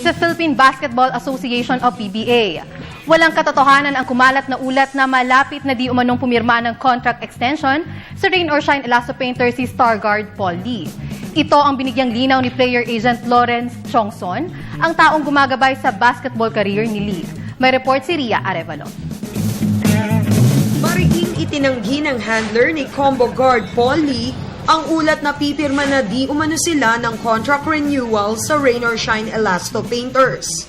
Sa Philippine Basketball Association o PBA, walang katotohanan ang kumalat na ulat na malapit na di umanong pumirma ng contract extension sa Rain or Shine Elasto Painter si star guard Paul Lee. Ito ang binigyang linaw ni player agent Lawrence Chongson, ang taong gumagabay sa basketball career ni Lee. May report si Ria Arevalo. Mariing itinanggi ng handler ni combo guard Paul Lee ang ulat na pipirma na di umano sila ng contract renewal sa Rain or Shine Elasto Painters.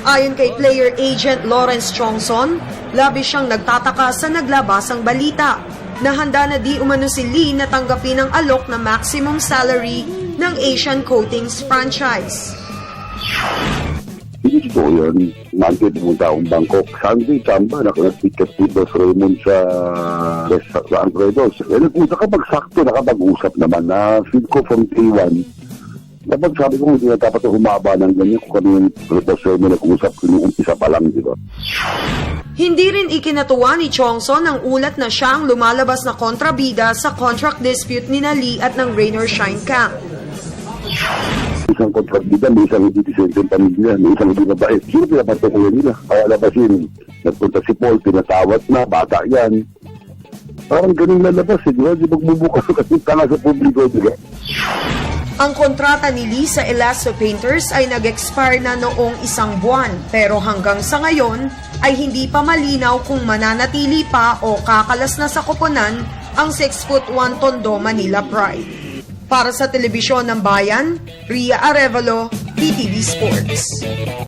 Ayon kay player agent Lawrence Chongson, labis siyang nagtataka sa naglabasang balita na handa na di umano si Lee na tanggapin ang alok na maximum salary ng Asian Coatings franchise. Hindi ko yun. Monday pumunta akong Bangkok. Sunday, Chamba, nag-ticket dito sa Raymond sa Andredos. Nakapag sakto, nakapag-usap naman na feel ko from day one. Dapat sabi ko, hindi na dapat humaba ng ganyan kung kami yung reposer mo nag-usap kung umpisa pa lang, di ba? Hindi rin ikinatuwa ni Chongson ang ulat na siya ang lumalabas na kontrabida sa contract dispute ni Lee at ng Rain or Shine Camp. Isang kontrabida, may isang hindi disensyon pamilya, may isang hindi mabait. Sino pinapatukuyan nila? Kaya labasin, nagpunta si Paul, pinatawat na, bata yan. Parang ganun lalabas, di ba? Di magbubukas kasi tanga sa publiko, di ba? Ang kontrata ni Lee sa Elasto Painters ay nag-expire na noong 1 buwan, pero hanggang sa ngayon ay hindi pa malinaw kung mananatili pa o kakalas na sa koponan ang 6'1" Tondo Manila Pride. Para sa Telebisyon ng Bayan, Ria Arevalo, PTV Sports.